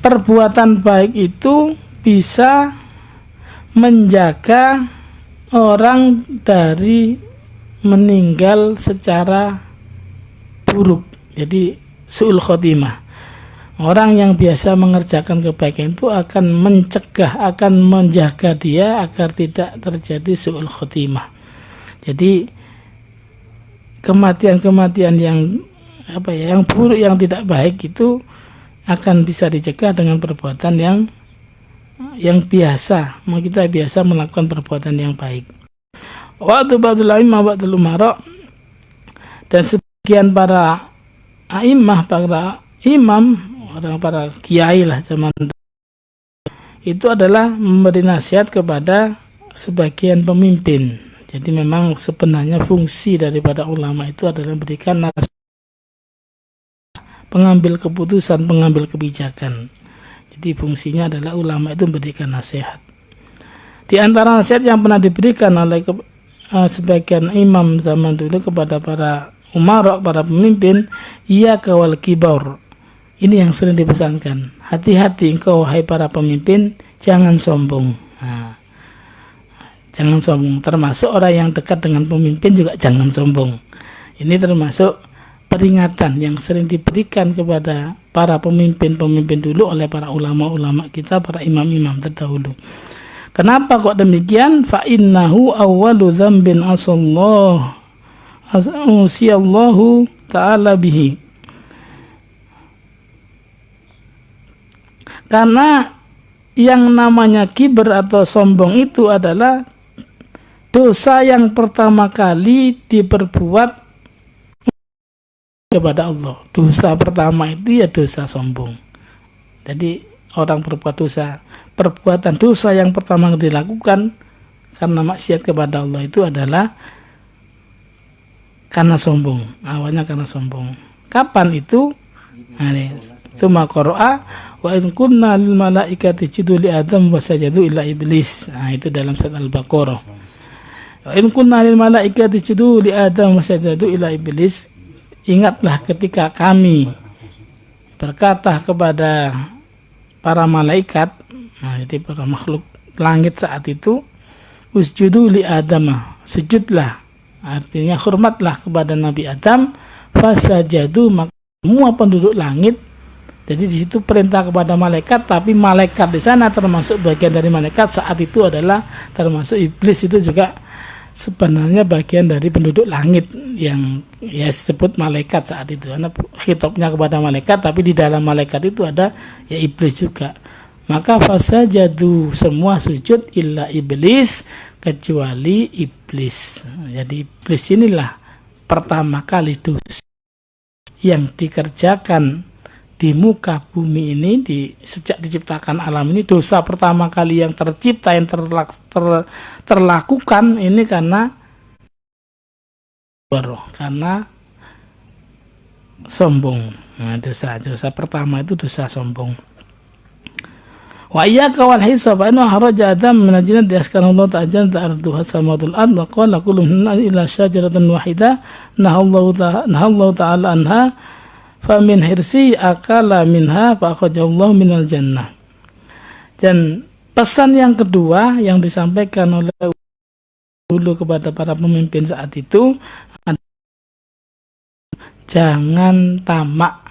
Speaker 1: perbuatan baik itu bisa menjaga orang dari meninggal secara buruk. Jadi su'ul khotimah. Orang yang biasa mengerjakan kebaikan itu akan mencegah, akan menjaga dia agar tidak terjadi su'ul khotimah. Jadi kematian-kematian yang buruk, yang tidak baik itu akan bisa dicegah dengan perbuatan yang biasa. Kita biasa melakukan perbuatan yang baik. Waktu ba'dul a'immah ba'dul umara, dan sebagian para a'immah, para imam, para kiai lah zaman itu adalah memberi nasihat kepada sebagian pemimpin. Jadi memang sebenarnya fungsi daripada ulama itu adalah memberikan nasihat, pengambil keputusan, pengambil kebijakan. Jadi fungsinya adalah ulama itu memberikan nasihat. Di antara nasihat yang pernah diberikan oleh sebagian imam zaman dulu kepada para umara, para pemimpin, iya kawal kibar, Ini yang sering dipesankan. Hati-hati engkau wahai para pemimpin, jangan sombong. Nah, jangan sombong. Termasuk orang yang dekat dengan pemimpin juga jangan sombong. Ini termasuk peringatan yang sering diberikan kepada para pemimpin-pemimpin dulu oleh para ulama-ulama kita, para imam-imam terdahulu. Kenapa kok demikian? Fa innahu awwalu dzambin usiyallahu ta'ala bihi. Karena yang namanya kiber atau sombong itu adalah dosa yang pertama kali diperbuat kepada Allah. Dosa pertama itu ya dosa sombong. Jadi orang berbuat dosa, perbuatan dosa yang pertama dilakukan karena maksiat kepada Allah itu adalah karena sombong. Awalnya karena sombong. Kapan itu? Tsumma qara'a wa in kunna lil malaikati isjudu li adam wasajadu illa iblis. Nah, itu dalam surat Al-Baqarah. Wa in kunna lil malaikati isjudu li adam wasajadu illa iblis. Ingatlah ketika kami berkata kepada para malaikat, nah, jadi para makhluk langit saat itu, usjudu li adam, sujudlah, artinya hormatlah kepada Nabi Adam, fasajadu, maka semua penduduk langit. Jadi di situ perintah kepada malaikat, tapi malaikat di sana termasuk bagian dari malaikat saat itu adalah termasuk iblis, itu juga sebenarnya bagian dari penduduk langit yang ya disebut malaikat saat itu, karena khitabnya kepada malaikat, tapi di dalam malaikat itu ada ya iblis juga. Maka fasajadu, semua sujud illa iblis, kecuali iblis. Jadi iblis inilah pertama kali dosa yang dikerjakan di muka bumi ini, sejak diciptakan alam ini, dosa pertama kali yang tercipta, yang terlakukan ini karena sombong. Nah, dosa pertama itu dosa sombong. Wa iyyaka wal hisab fa inna haraja adam min al-jinnah askanallahu ta'ala ta'arduha samatul ard wa qala kullu illa syajaratan wahida nahallahu ta'ala anha famin hirsi akala minha fa akhrajallahu minal jannah. Dan pesan yang kedua yang disampaikan oleh dulu kepada para pemimpin saat itu, jangan tamak,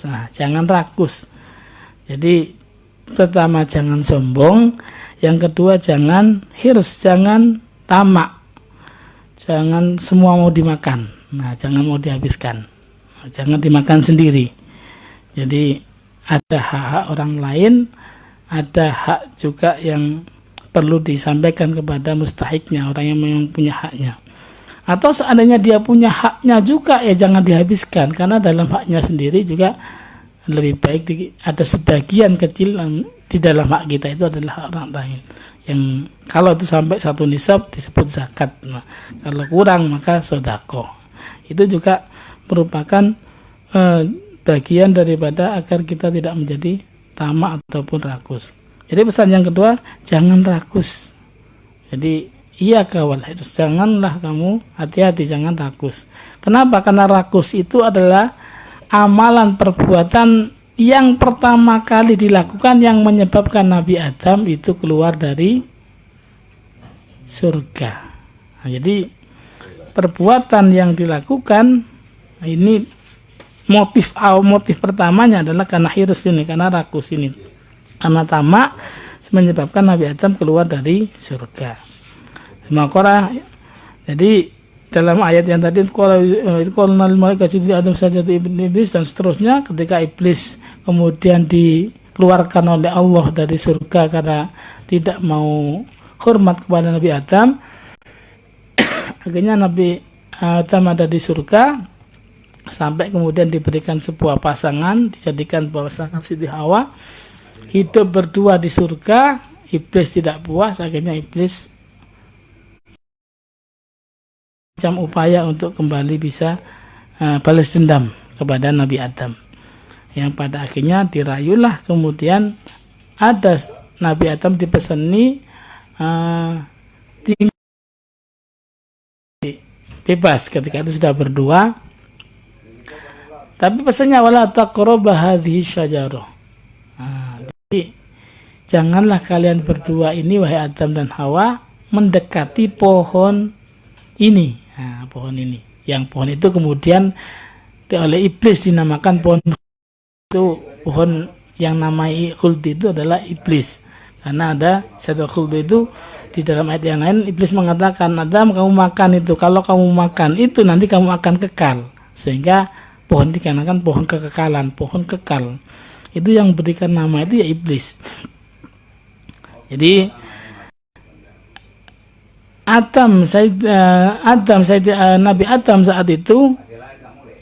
Speaker 1: nah, jangan rakus. Jadi pertama jangan sombong, yang kedua jangan hirs, jangan tamak, jangan semua mau dimakan. Nah, jangan mau dihabiskan, jangan dimakan sendiri. Jadi ada hak-hak orang lain, ada hak juga yang perlu disampaikan kepada mustahiknya, orang yang memang punya haknya. Atau seandainya dia punya haknya juga, ya jangan dihabiskan, karena dalam haknya sendiri juga lebih baik ada sebagian kecil di dalam hak kita itu adalah hak orang lain. Yang kalau itu sampai satu nisab disebut zakat. Nah, kalau kurang maka sedekah. Itu juga merupakan bagian daripada agar kita tidak menjadi tamak ataupun rakus. Jadi pesan yang kedua, jangan rakus. Jadi iya kawal, janganlah kamu, hati-hati, jangan rakus. Kenapa? Karena rakus itu adalah amalan perbuatan yang pertama kali dilakukan yang menyebabkan Nabi Adam itu keluar dari surga. Nah, jadi perbuatan yang dilakukan ini motif pertamanya adalah karena hirs ini, karena rakus ini, karena tamak menyebabkan Nabi Adam keluar dari surga. Maka jadi dalam ayat yang tadi kalau Adam saja iblis dan seterusnya, ketika iblis kemudian dikeluarkan oleh Allah dari surga karena tidak mau hormat kepada Nabi Adam, akhirnya Nabi Adam ada di surga sampai kemudian diberikan sebuah pasangan, dijadikan pasangan Siti Hawa, hidup berdua di surga. Iblis tidak puas, akhirnya iblis macam upaya untuk kembali bisa balas dendam kepada Nabi Adam, yang pada akhirnya dirayulah, kemudian ada Nabi Adam dipeseni bebas ketika itu sudah berdua, Tapi pesannya wala taqrabu hadhihi syajarah. Jadi janganlah kalian berdua ini wahai Adam dan Hawa mendekati pohon ini. Pohon ini. Yang pohon itu kemudian oleh iblis dinamakan pohon itu, pohon yang namai khuldi itu adalah iblis. Karena ada satu khuldi itu di dalam ayat yang lain iblis mengatakan, Adam kamu makan itu, kalau kamu makan itu nanti kamu akan kekal. Sehingga pohon dikarenakan pohon kekekalan, pohon kekal. Itu yang berikan nama itu ya iblis. Jadi Nabi Adam saat itu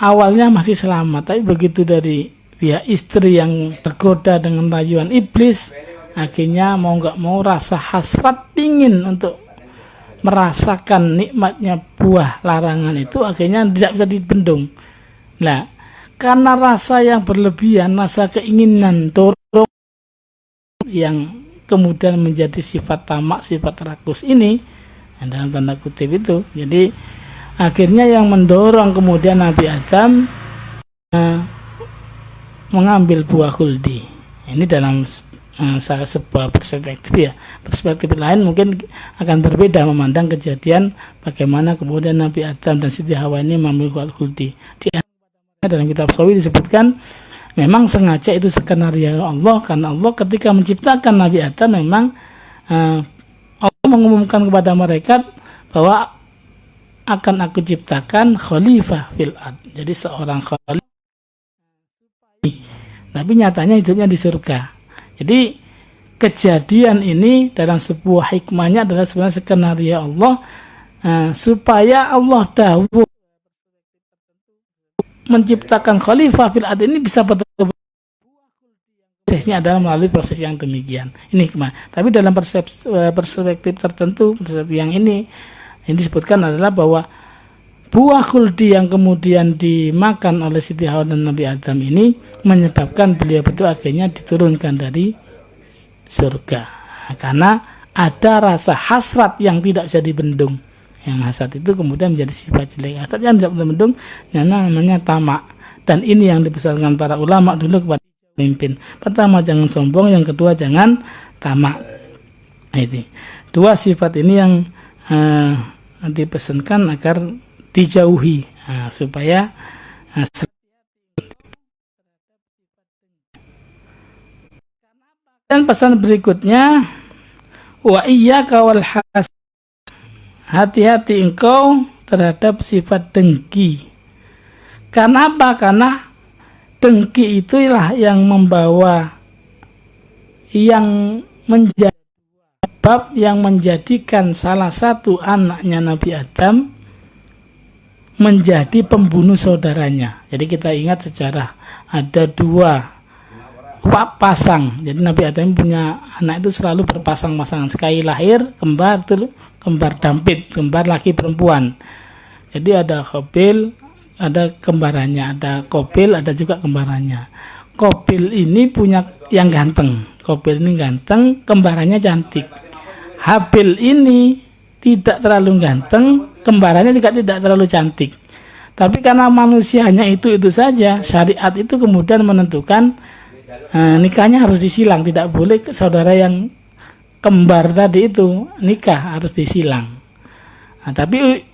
Speaker 1: awalnya masih selamat, tapi begitu dari pihak istri yang tergoda dengan rayuan iblis, akhirnya mau nggak mau rasa hasrat ingin untuk merasakan nikmatnya buah larangan itu akhirnya tidak bisa dibendung. Nah, karena rasa yang berlebihan, rasa keinginan dorong yang kemudian menjadi sifat tamak, sifat rakus ini, dalam tanda kutip itu, jadi akhirnya yang mendorong kemudian Nabi Adam mengambil buah khuldi. Ini dalam sebuah perspektif ya. Perspektif lain mungkin akan berbeda memandang kejadian bagaimana kemudian Nabi Adam dan Siti Hawa ini mengambil buah khuldi. Dalam kitab Sawi disebutkan memang sengaja itu skenario Allah, karena Allah ketika menciptakan Nabi Adam memang Allah mengumumkan kepada mereka bahwa akan aku ciptakan khalifah fil ard. Jadi seorang khalifah, tapi nyatanya hidupnya di surga. Jadi kejadian ini dalam sebuah hikmahnya adalah sebenarnya skenario Allah supaya Allah dahulu menciptakan khalifah fil ard ini bisa betul-betul prosesnya adalah melalui proses yang demikian. Ini hikmah. Tapi dalam perspektif tertentu, perspektif yang ini disebutkan adalah bahwa buah khuldi yang kemudian dimakan oleh Siti Hawa dan Nabi Adam ini menyebabkan beliau berdua akhirnya diturunkan dari surga. Karena ada rasa hasrat yang tidak bisa dibendung. Yang hasrat itu kemudian menjadi sifat jelek. Hasrat yang tidak bisa dibendung namanya tamak. Dan ini yang dipesankan para ulama dulu kepada pemimpin. Pertama, jangan sombong. Yang kedua, jangan tamak. Itu. Dua sifat ini yang dipesankan agar dijauhi supaya dan pesan berikutnya wa iyyaka wal hasad, hati-hati engkau terhadap sifat dengki. Karena apa? Karena dengki itulah yang membawa, yang menjadi bab yang menjadikan salah satu anaknya Nabi Adam menjadi pembunuh saudaranya. Jadi kita ingat sejarah ada dua pasang. Jadi Nabi Adam punya anak itu selalu berpasang-pasangan. Sekali lahir kembar itu kembar dampit, kembar laki perempuan. Jadi ada Qabil, ada kembarannya, ada Qabil, ada juga kembarannya. Qabil ini punya yang ganteng. Qabil ini ganteng, kembarannya cantik. Habil ini tidak terlalu ganteng, kembarannya juga tidak terlalu cantik. Tapi karena manusianya itu saja, syariat itu kemudian menentukan nikahnya harus disilang, tidak boleh saudara yang kembar tadi itu nikah, harus disilang. Tapi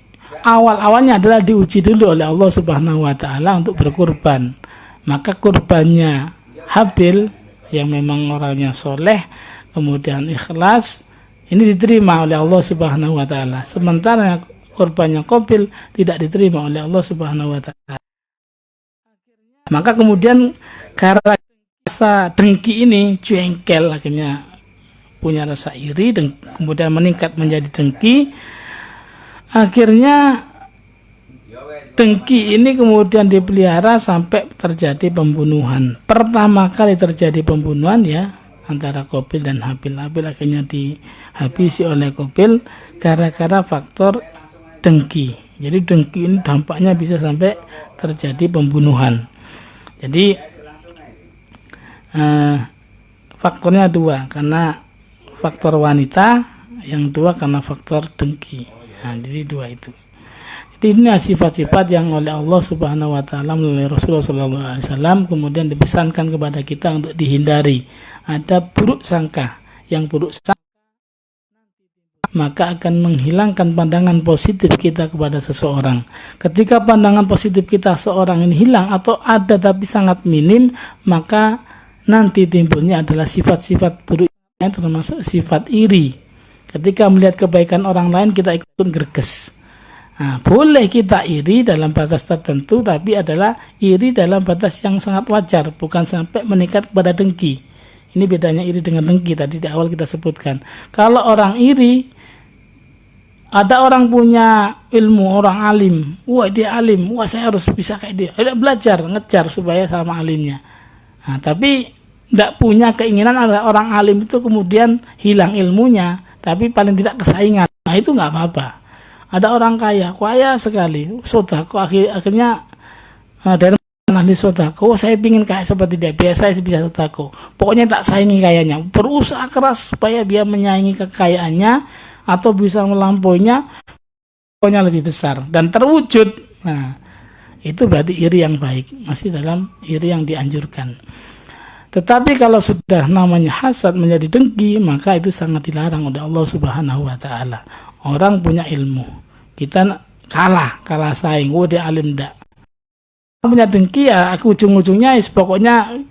Speaker 1: awal-awalnya adalah diuji dulu oleh Allah Subhanahu wa taala untuk berkurban. Maka kurbannya Habil yang memang orangnya soleh, kemudian ikhlas, ini diterima oleh Allah Subhanahu wa taala. Sementara kurbannya Qabil tidak diterima oleh Allah Subhanahu wa taala. Maka kemudian karena rasa dengki ini jengkel, akhirnya punya rasa iri dan kemudian meningkat menjadi dengki. Akhirnya dengki ini kemudian dipelihara sampai terjadi pembunuhan. Pertama kali terjadi pembunuhan ya antara Qabil dan Habil. Habil akhirnya dihabisi oleh Qabil gara-gara faktor dengki. Jadi dengki ini dampaknya bisa sampai terjadi pembunuhan. Jadi faktornya dua, karena faktor wanita, yang dua karena faktor dengki. Jadi dua itu. Ini sifat-sifat yang oleh Allah Subhanahu wa taala melalui Rasulullah SAW kemudian dipesankan kepada kita untuk dihindari. Ada buruk sangka. Yang buruk sangka maka akan menghilangkan pandangan positif kita kepada seseorang. Ketika pandangan positif kita seorang ini hilang atau ada tapi sangat minim, maka nanti timbulnya adalah sifat-sifat buruk, termasuk sifat iri. Ketika melihat kebaikan orang lain kita ikut greges. Nah, boleh kita iri dalam batas tertentu, tapi adalah iri dalam batas yang sangat wajar, bukan sampai meningkat kepada dengki. Ini bedanya iri dengan dengki, tadi di awal kita sebutkan. Kalau orang iri, ada orang punya ilmu, orang alim, wah dia alim, wah saya harus bisa kayak dia, ada belajar, ngejar supaya sama alimnya. Nah, tapi tidak punya keinginan ada orang alim itu kemudian hilang ilmunya, tapi paling tidak kesaingan. Nah itu nggak apa-apa. Ada orang kaya sekali, sodako, akhirnya dari ahli sodako, saya ingin kayak seperti dia, biasa saya bisa sodako. Pokoknya tak saingi kayanya, berusaha keras supaya dia menyaingi kekayaannya atau bisa melampauinya, pokoknya lebih besar dan terwujud. Nah, itu berarti iri yang baik, masih dalam iri yang dianjurkan. Tetapi kalau sudah namanya hasad menjadi dengki, maka itu sangat dilarang oleh Allah Subhanahu wa taala. Orang punya ilmu, kita kalah saing, dia alim enggak. Punya dengki ya, aku ujung-ujungnya pokoknya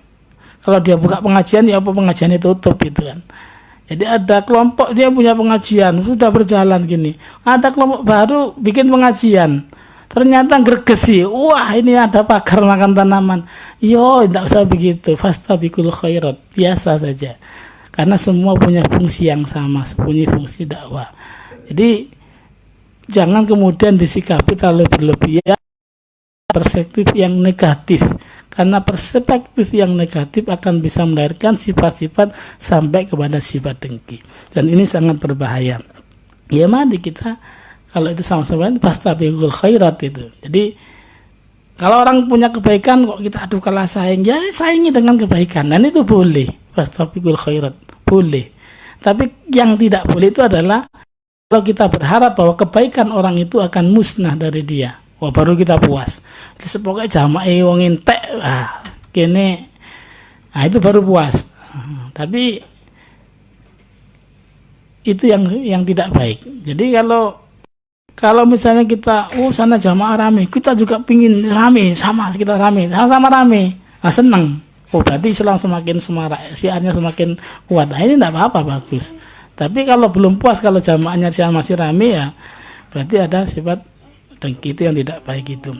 Speaker 1: kalau dia buka pengajian ya apa pengajiannya tutup gitu kan. Jadi ada kelompok dia punya pengajian sudah berjalan gini, ada kelompok baru bikin pengajian, ternyata gregesi, wah ini ada pagar makan tanaman. Yo, tidak usah begitu, fastabiqul khairat, biasa saja, karena semua punya fungsi yang sama, punya fungsi dakwah. Jadi jangan kemudian disikapi terlalu berlebihan, perspektif yang negatif, karena perspektif yang negatif akan bisa melahirkan sifat-sifat sampai kepada sifat dengki, dan ini sangat berbahaya. Ya mari kita kalau itu sama-sama fastabiqul khairat itu. Jadi kalau orang punya kebaikan kok kita adu kalah saing, ya saingi dengan kebaikan, dan itu boleh, fastabiqul khairat boleh. Tapi yang tidak boleh itu adalah kalau kita berharap bahwa kebaikan orang itu akan musnah dari dia, wah baru kita puas. Pokoknya jamae wong entek, kene, nah itu baru puas. Tapi itu yang tidak baik. Jadi kalau misalnya kita, sana jamaah rame, kita juga pingin rame, sama kita rame, sama rame, nah senang. Berarti Islam semakin semarak, syiarnya semakin kuat. Nah ini tidak apa-apa, bagus. Tapi kalau belum puas, kalau jamaahnya masih rame ya, berarti ada sifat dengki itu yang tidak baik itu.